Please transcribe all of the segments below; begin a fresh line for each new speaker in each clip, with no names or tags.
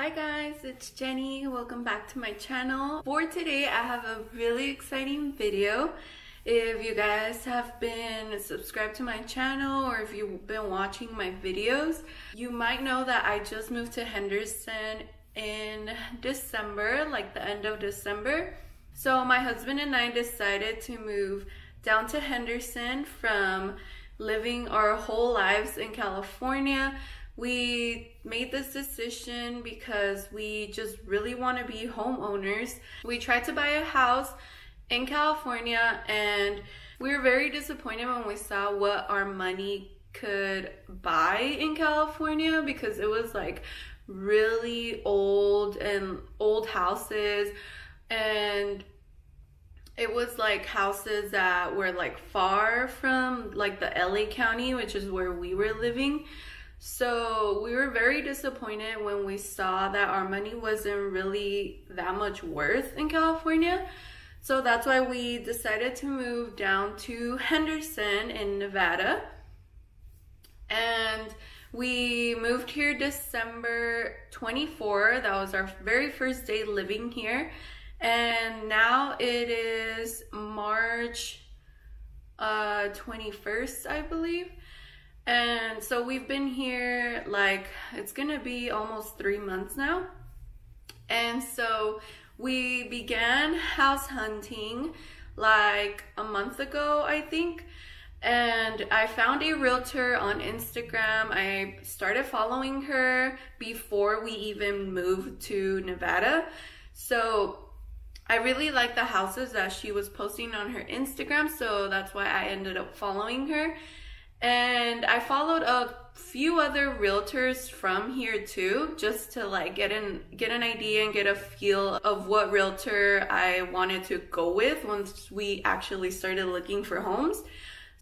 Hi guys, it's Jenny. Welcome back to my channel. For today, I have a really exciting video. If you guys have been subscribed to my channel or if you've been watching my videos, you might know that I just moved to Henderson in December, like the end of December. So my husband and I decided to move down to Henderson from living our whole lives in California. We made this decision because we just really want to be homeowners. We tried to buy a house in California and we were very disappointed when we saw what our money could buy in California, because it was like really old houses, and it was like houses that were like far from like the LA County, which is where we were living. So we were very disappointed when we saw that our money wasn't really that much worth in California. So that's why we decided to move down to Henderson in Nevada. And we moved here December 24. That was our very first day living here. And now it is March 21st, I believe. And so we've been here, like, it's gonna be almost 3 months now. And so we began house hunting like a month ago, I think. And I found a realtor on Instagram. I started following her before we even moved to Nevada. So I really liked the houses that she was posting on her Instagram, so that's why I ended up following her. And I followed a few other realtors from here too, just to like get an idea and get a feel of what realtor I wanted to go with once we actually started looking for homes.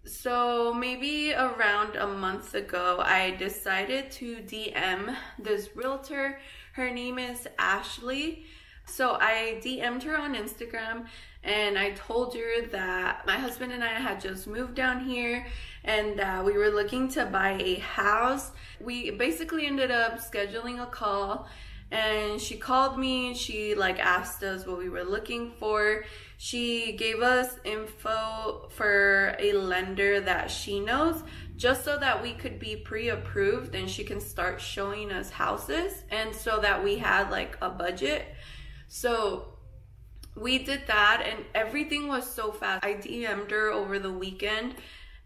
So maybe around a month ago, I decided to DM this realtor. Her name is Ashley. So I DM'd her on Instagram and I told her that my husband and I had just moved down here and that we were looking to buy a house. We basically ended up scheduling a call, and she called me and she like asked us what we were looking for. She gave us info for a lender that she knows, just so that we could be pre-approved and she can start showing us houses, and so that we had like a budget. So we did that and everything was so fast. I DM'd her over the weekend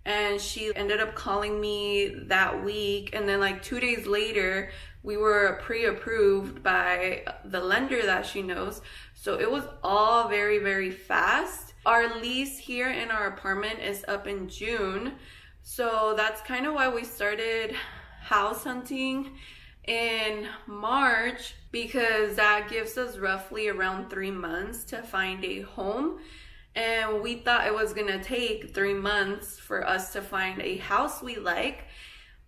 and she ended up calling me that week, and then like 2 days later we were pre-approved by the lender that she knows. So it was all very, very fast. Our lease here in our apartment is up in June, so that's kind of why we started house hunting in March, because that gives us roughly around 3 months to find a home. And we thought it was gonna take 3 months for us to find a house we like.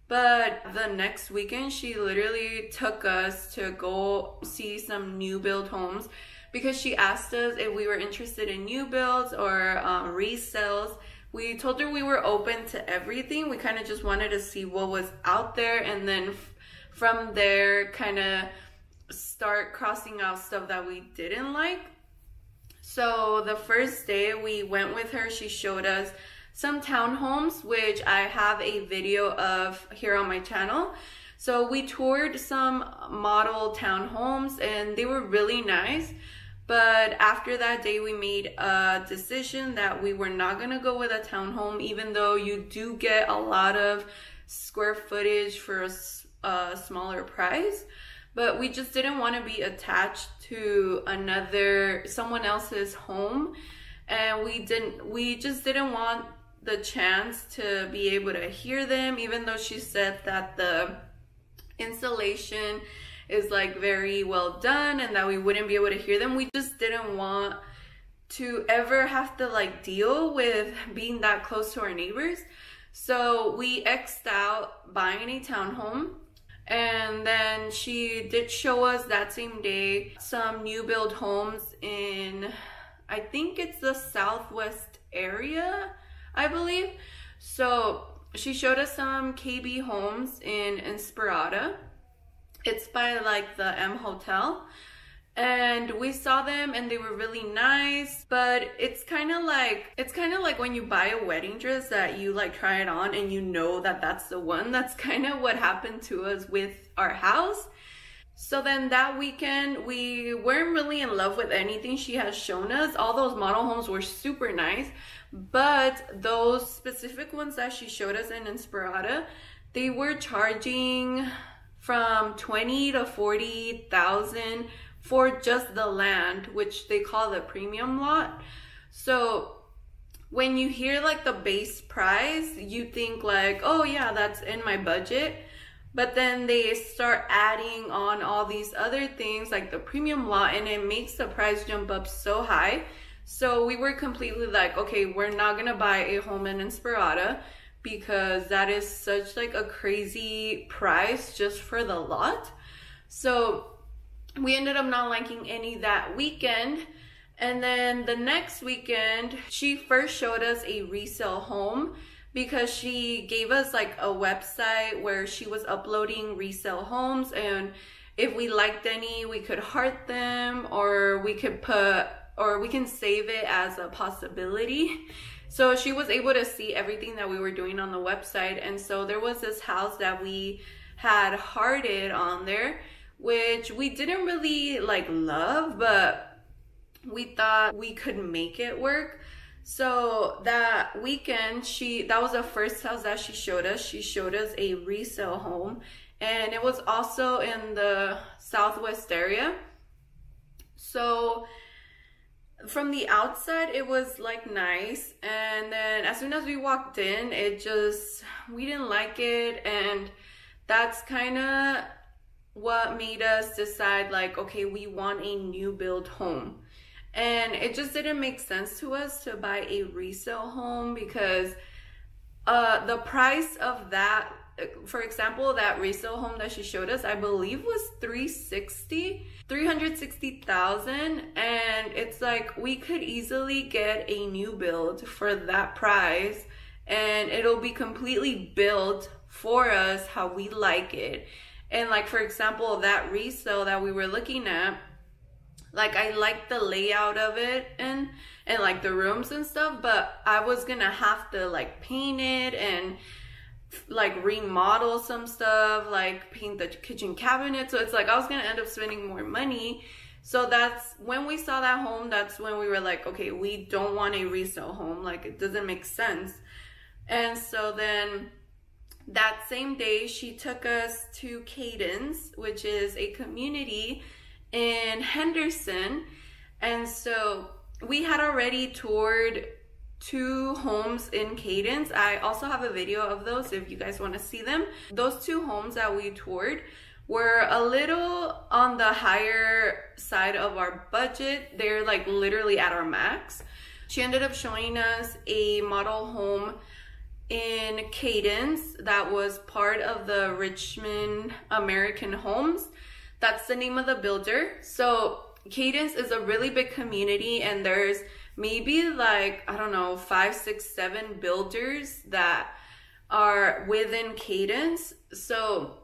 But the next weekend, she literally took us to go see some new build homes, because she asked us if we were interested in new builds or resales. We told her we were open to everything. We kind of just wanted to see what was out there, and then from there kind of start crossing out stuff that we didn't like. So the first day we went with her, she showed us some townhomes, which I have a video of here on my channel. So we toured some model townhomes and they were really nice. But after that day, we made a decision that we were not gonna go with a townhome, even though you do get a lot of square footage for a smaller price. But we just didn't want to be attached to someone else's home, and we just didn't want the chance to be able to hear them, even though she said that the installation is like very well done and that we wouldn't be able to hear them. We just didn't want to ever have to like deal with being that close to our neighbors. So we X'd out buying a townhome. And then she did show us that same day some new build homes in, I think it's the Southwest area, I believe. So she showed us some KB homes in Inspirada. It's by like the M Hotel. And we saw them and they were really nice, but it's kind of like when you buy a wedding dress that you like try it on and you know that that's the one. That's kind of what happened to us with our house. So then that weekend, we weren't really in love with anything she has shown us. All those model homes were super nice, but those specific ones that she showed us in Inspirada, they were charging from 20 to 40,000 for just the land, which they call the premium lot. So when you hear like the base price, you think like, oh yeah, that's in my budget. But then they start adding on all these other things like the premium lot, and it makes the price jump up so high. So we were completely like, okay, we're not gonna buy a home in Inspirada because that is such like a crazy price just for the lot. So we ended up not liking any that weekend. And then the next weekend, she first showed us a resale home because she gave us like a website where she was uploading resale homes, and if we liked any, we could heart them, or we can save it as a possibility. So she was able to see everything that we were doing on the website. And so there was this house that we had hearted on there, which we didn't really like love, but we thought we could make it work. So that weekend, that was the first house that she showed us. She showed us a resale home, and it was also in the Southwest area. So from the outside, it was like nice, and then as soon as we walked in, we didn't like it, and that's kind of what made us decide like, okay, we want a new build home. And it just didn't make sense to us to buy a resale home because the price of that, for example, that resale home that she showed us, I believe was $360,000, and it's like we could easily get a new build for that price, and it'll be completely built for us how we like it. And like, for example, that resale that we were looking at, like I liked the layout of it and like the rooms and stuff, but I was gonna have to like paint it and like remodel some stuff, like paint the kitchen cabinet. So it's like I was gonna end up spending more money. So that's when we saw that home, that's when we were like, okay, we don't want a resale home, like it doesn't make sense. And so then that same day, she took us to Cadence, which is a community in Henderson. And so we had already toured 2 homes in Cadence. I also have a video of those if you guys want to see them. Those 2 homes that we toured were a little on the higher side of our budget. They're like literally at our max. She ended up showing us a model home in Cadence that was part of the Richmond American Homes. That's the name of the builder. So Cadence is a really big community, and there's maybe like, I don't know, 5, 6, 7 builders that are within Cadence. So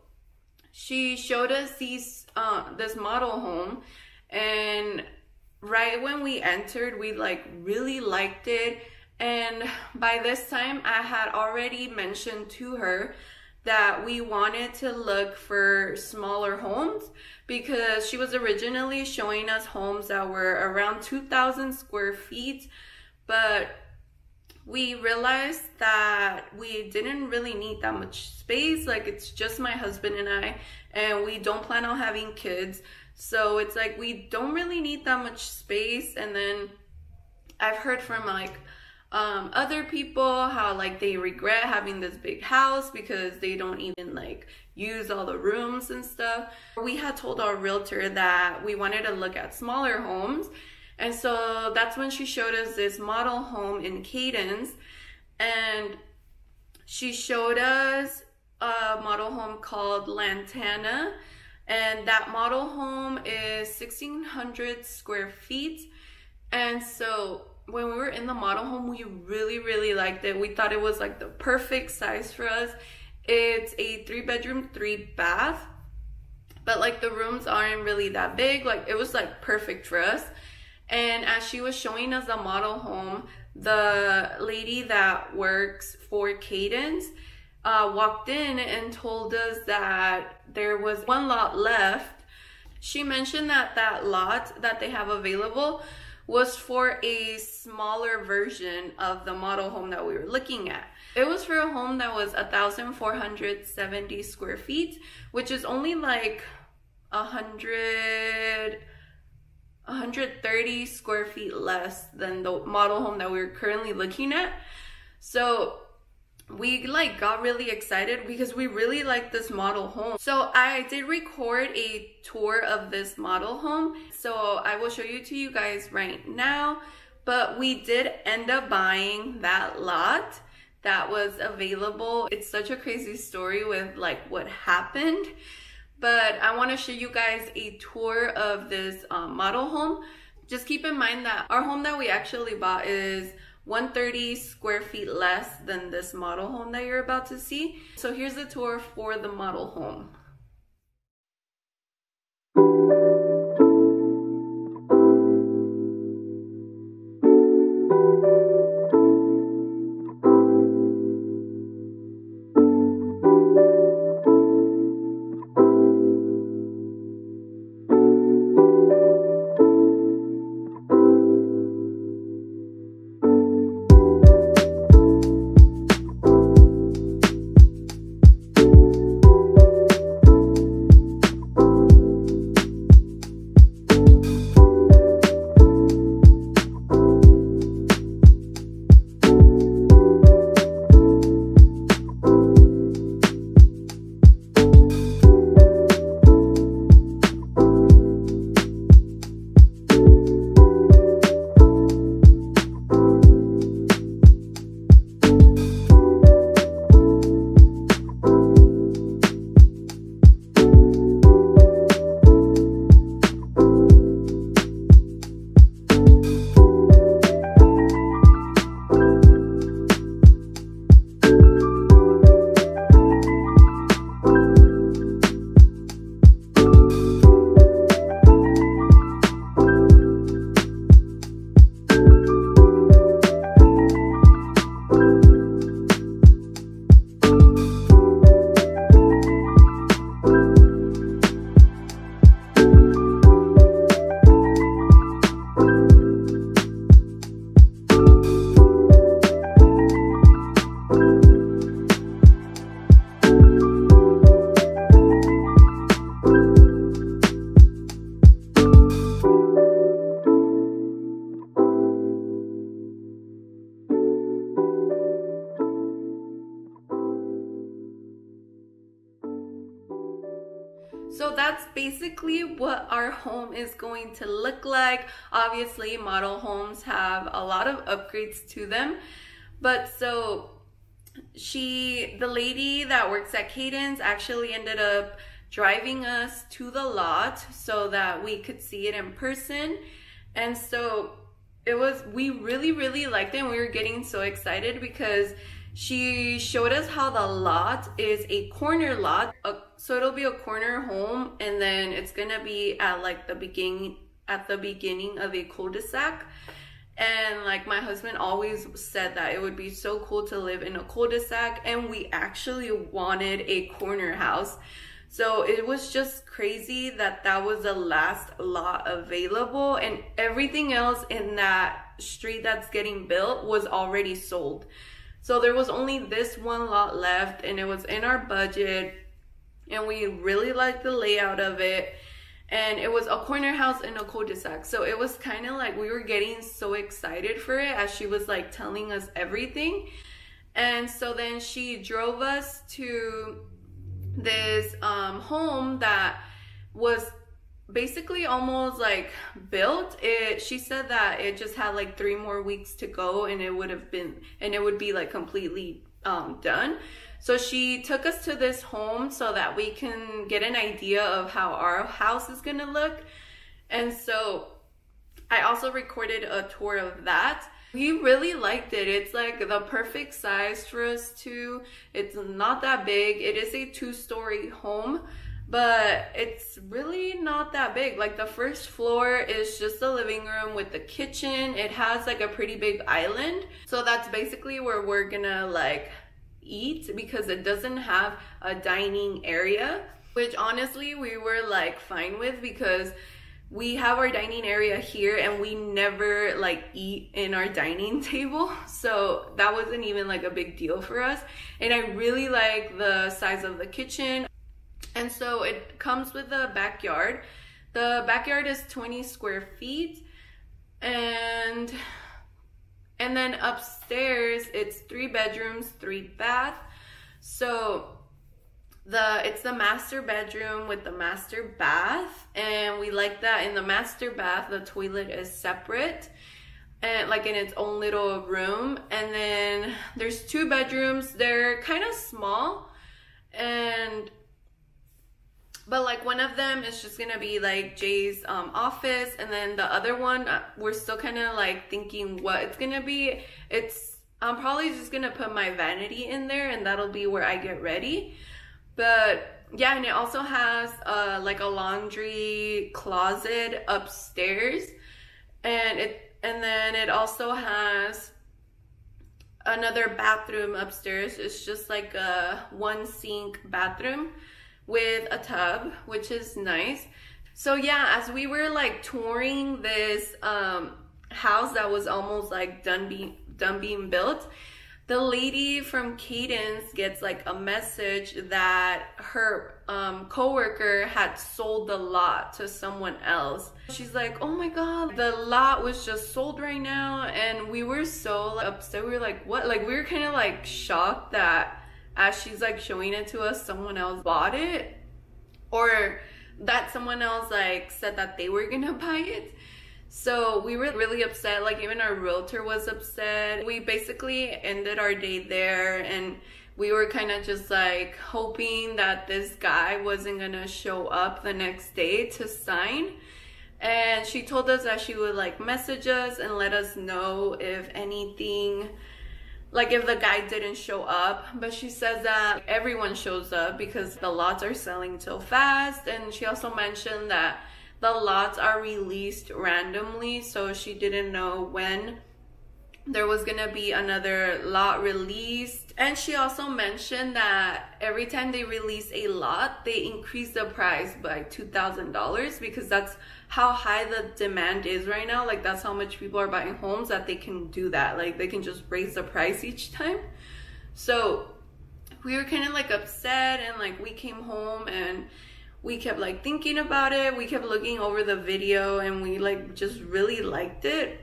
she showed us this model home, and right when we entered, we like really liked it. And by this time, I had already mentioned to her that we wanted to look for smaller homes because she was originally showing us homes that were around 2,000 square feet. But we realized that we didn't really need that much space. Like, it's just my husband and I, and we don't plan on having kids. So it's like we don't really need that much space. And then I've heard from like other people how like they regret having this big house because they don't even like use all the rooms and stuff. We had told our realtor that we wanted to look at smaller homes, and so that's when she showed us this model home in Cadence. And she showed us a model home called Lantana, and that model home is 1,600 square feet. And so when we were in the model home, we really liked it. We thought it was like the perfect size for us. It's a 3-bedroom, 3-bath. but like the rooms aren't really that big. Like it was like perfect for us. And as she was showing us the model home, the lady that works for Cadence walked in and told us that there was one lot left. She mentioned that that lot that they have available was for a smaller version of the model home that we were looking at. It was for a home that was 1,470 square feet, which is only like 130 square feet less than the model home that we're currently looking at. So we like got really excited because we really like this model home. So I did record a tour of this model home, so I will show you to you guys right now. But we did end up buying that lot that was available. It's such a crazy story with like what happened, but I want to show you guys a tour of this model home. Just keep in mind that our home that we actually bought is 130 square feet less than this model home that you're about to see. So here's the tour for the model home. So that's basically what our home is going to look like. Obviously, model homes have a lot of upgrades to them. But so the lady that works at Cadence actually ended up driving us to the lot so that we could see it in person. And so we really liked it, and we were getting so excited because she showed us how the lot is a corner lot. So it'll be a corner home, and then it's gonna be at like the beginning of a cul-de-sac. And like my husband always said that it would be so cool to live in a cul-de-sac, and we actually wanted a corner house. So it was just crazy that that was the last lot available, and everything else in that street that's getting built was already sold. So there was only this one lot left, and it was in our budget, and we really liked the layout of it. And it was a corner house in a cul-de-sac. So it was kind of like we were getting so excited for it as she was like telling us everything. And so then she drove us to this home that was basically almost like built. She said that it just had like 3 more weeks to go, and it would be like completely done. So she took us to this home so that we can get an idea of how our house is gonna look. And so I also recorded a tour of that. We really liked it. It's like the perfect size for us too. It's not that big. It is a 2-story home. but it's really not that big. Like the first floor is just the living room with the kitchen. It has like a pretty big island, so that's basically where we're gonna like eat, because it doesn't have a dining area, which honestly we were like fine with, because we have our dining area here and we never like eat in our dining table, so that wasn't even like a big deal for us. And I really like the size of the kitchen. And so it comes with a backyard. The backyard is 20 square feet, and then upstairs it's 3 bedrooms, 3 baths. So it's the master bedroom with the master bath, and we like that. In the master bath, the toilet is separate and like in its own little room. And then there's 2 bedrooms. They're kind of small, but like one of them is just gonna be like Jay's office, and then the other one we're still kind of like thinking what it's gonna be. I'm probably just gonna put my vanity in there, and that'll be where I get ready. But yeah, and it also has like a laundry closet upstairs, and then it also has another bathroom upstairs. It's just like a 1 sink bathroom with a tub, which is nice. So yeah, as we were like touring this house that was almost like done being built, the lady from Cadence gets like a message that her coworker had sold the lot to someone else. She's like, oh my god, the lot was just sold right now. And we were so like, upset. We were like, what? Like we were kind of like shocked that as she's like showing it to us, someone else bought it, or that someone else like said that they were gonna buy it. So we were really upset. Like even our realtor was upset. We basically ended our day there, and we were kind of just like hoping that this guy wasn't gonna show up the next day to sign. And she told us that she would like message us and let us know if anything, like if the guy didn't show up. But she says that everyone shows up because the lots are selling so fast. And she also mentioned that the lots are released randomly, so she didn't know when there was gonna be another lot released. And she also mentioned that every time they release a lot, they increase the price by $2,000, because that's how high the demand is right now. Like that's how much people are buying homes, that they can do that. Like they can just raise the price each time. So we were kind of like upset, and like we came home and we kept like thinking about it. We kept looking over the video, and we like just really liked it.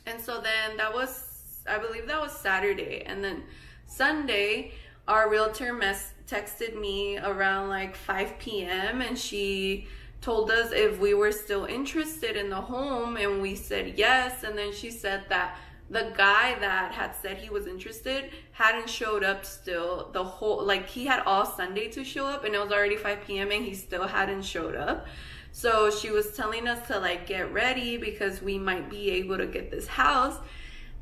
And so then that was, I believe that was Saturday. And then Sunday, our realtor texted me around like 5 p.m. and she told us if we were still interested in the home, and we said yes. And then she said that the guy that had said he was interested hadn't showed up still. The whole, like he had all Sunday to show up, and it was already 5 p.m. and he still hadn't showed up. So she was telling us to like get ready because we might be able to get this house.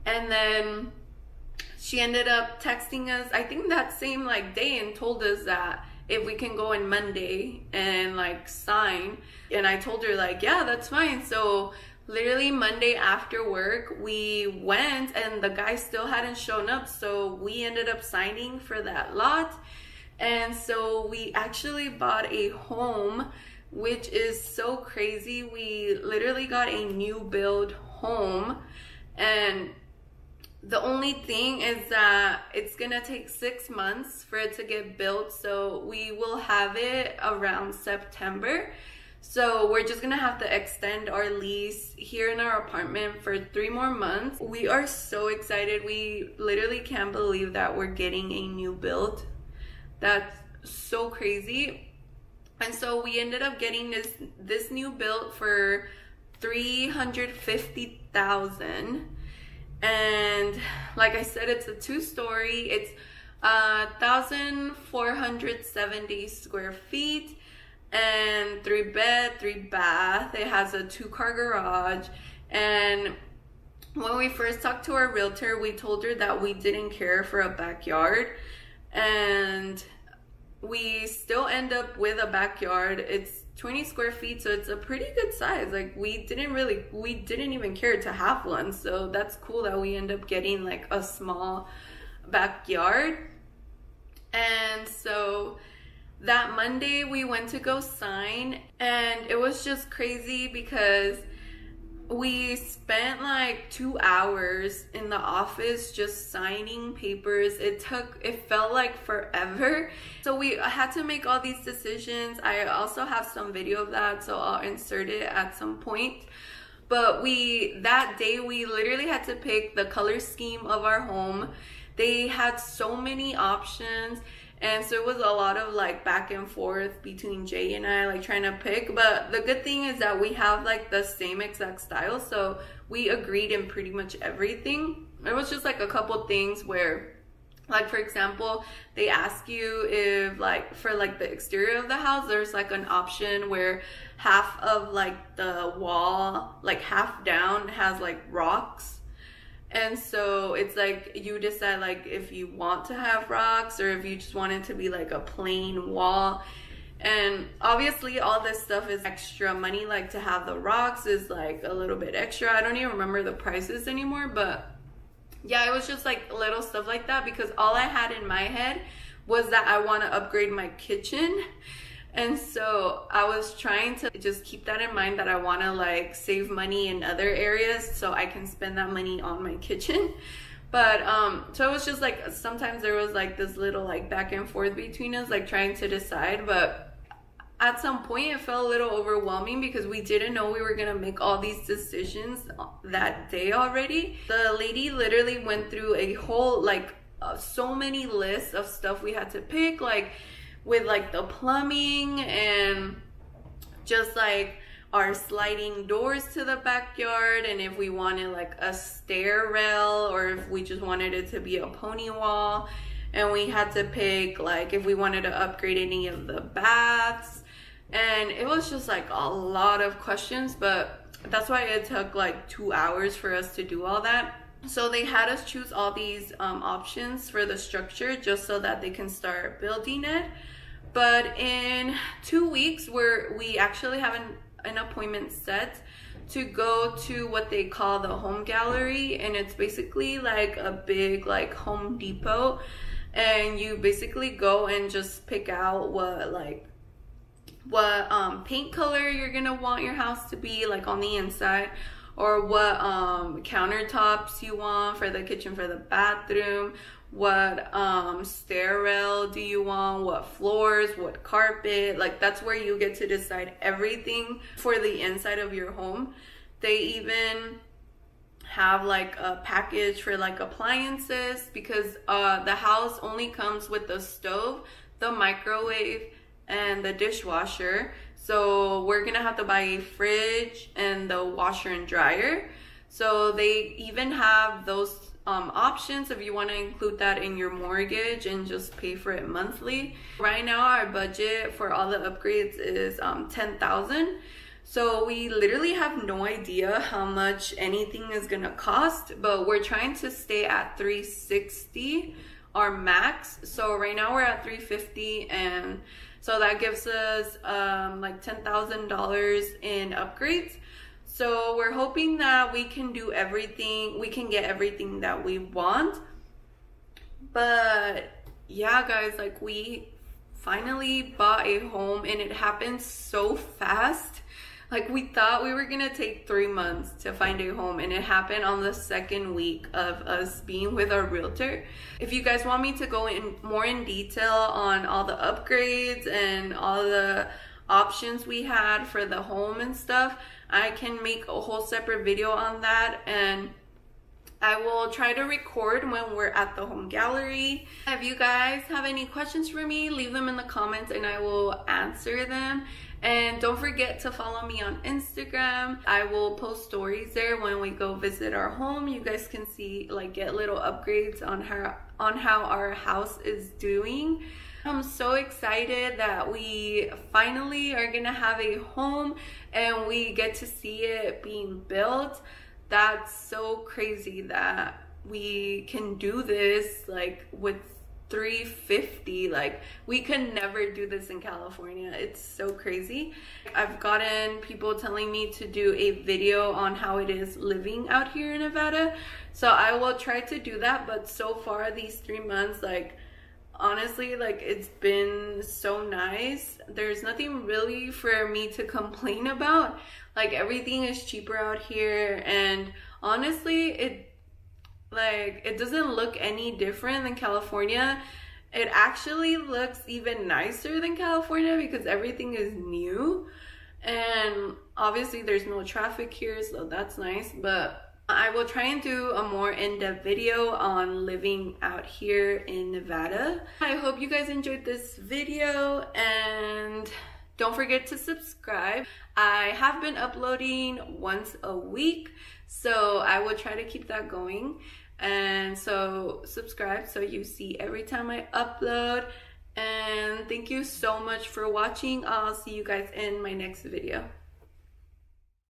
And then she ended up texting us, I think that same like day, and told us that if we can go on Monday and like sign. And I told her like, yeah, that's fine. So literally Monday after work, we went, and the guy still hadn't shown up. So we ended up signing for that lot. And so we actually bought a home, which is so crazy. We literally got a new build home, and the only thing is that it's gonna take 6 months for it to get built. So we will have it around September. So we're just gonna have to extend our lease here in our apartment for 3 more months. We are so excited. We literally can't believe that we're getting a new build. That's so crazy. And so we ended up getting this new build for $350,000. And like I said, it's a 2-story. It's 1,470 square feet, and 3 bed, 3 bath. It has a 2-car garage. And when we first talked to our realtor, we told her that we didn't care for a backyard, and we still end up with a backyard. It's 20 square feet, so it's a pretty good size. Like we didn't even care to have one, so that's cool that we end up getting like a small backyard. And so that Monday we went to go sign, and it was just crazy because we spent like 2 hours in the office just signing papers. It felt like forever. So we had to make all these decisions. I also have some video of that, so I'll insert it at some point. But that day we literally had to pick the color scheme of our home. They had so many options, and so it was a lot of like back and forth between Jay and I, like trying to pick. But the good thing is that we have like the same exact style, so we agreed in pretty much everything. It was just like a couple things where, like for example, they ask you if like for like the exterior of the house, there's like an option where half of like the wall, like half down, has like rocks. And so it's like you decide like if you want to have rocks or if you just want it to be like a plain wall. And obviously all this stuff is extra money. Like to have the rocks is like a little bit extra. I don't even remember the prices anymore, but yeah, it was just like little stuff like that, because all I had in my head was that I want to upgrade my kitchen. And so I was trying to just keep that in mind, that I want to like save money in other areas so I can spend that money on my kitchen. But so it was just like sometimes there was like this little like back and forth between us, like trying to decide. But at some point it felt a little overwhelming because we didn't know we were gonna make all these decisions that day already. The lady literally went through a whole like so many lists of stuff we had to pick, like with like the plumbing and just like our sliding doors to the backyard, and if we wanted like a stair rail or if we just wanted it to be a pony wall. And we had to pick like if we wanted to upgrade any of the baths, and it was just like a lot of questions. But that's why it took like 2 hours for us to do all that. So they had us choose all these options for the structure just so that they can start building it. But in 2 weeks, we actually have an appointment set to go to what they call the home gallery, and it's basically like a big like Home Depot, and you basically go and just pick out what paint color you're gonna want your house to be like on the inside, or what countertops you want for the kitchen, for the bathroom, what stair rail do you want, what floors, what carpet. Like that's where you get to decide everything for the inside of your home. They even have like a package for like appliances, because the house only comes with the stove, the microwave, and the dishwasher. So we're gonna have to buy a fridge and the washer and dryer. So they even have those options if you want to include that in your mortgage and just pay for it monthly. Right now our budget for all the upgrades is $10,000. So we literally have no idea how much anything is gonna cost, but we're trying to stay at $360, our max. So right now we're at $350, and so that gives us like $10,000 in upgrades. So we're hoping that we can do everything, we can get everything that we want. But yeah guys, like we finally bought a home, and it happened so fast. Like we thought we were gonna take 3 months to find a home, and it happened on the 2nd week of us being with our realtor. If you guys want me to go in more in detail on all the upgrades and all the options we had for the home and stuff, I can make a whole separate video on that, and I will try to record when we're at the home gallery. If you guys have any questions for me, leave them in the comments and I will answer them. And don't forget to follow me on Instagram. I will post stories there when we go visit our home. You guys can see, like, get little upgrades on how our house is doing. I'm so excited that we finally are gonna have a home and we get to see it being built. That's so crazy that we can do this like with $350. Like, we can never do this in California. It's so crazy. I've gotten people telling me to do a video on how it is living out here in Nevada, so I will try to do that. But so far, these 3 months, like, honestly, like, it's been so nice. There's nothing really for me to complain about. Like, everything is cheaper out here, and honestly, it doesn't look any different than California. It actually looks even nicer than California because everything is new, and obviously there's no traffic here, so that's nice. But I will try and do a more in-depth video on living out here in Nevada. I hope you guys enjoyed this video, and don't forget to subscribe. I have been uploading once a week, so I will try to keep that going. And so subscribe so you see every time I upload. And thank you so much for watching. I'll see you guys in my next video.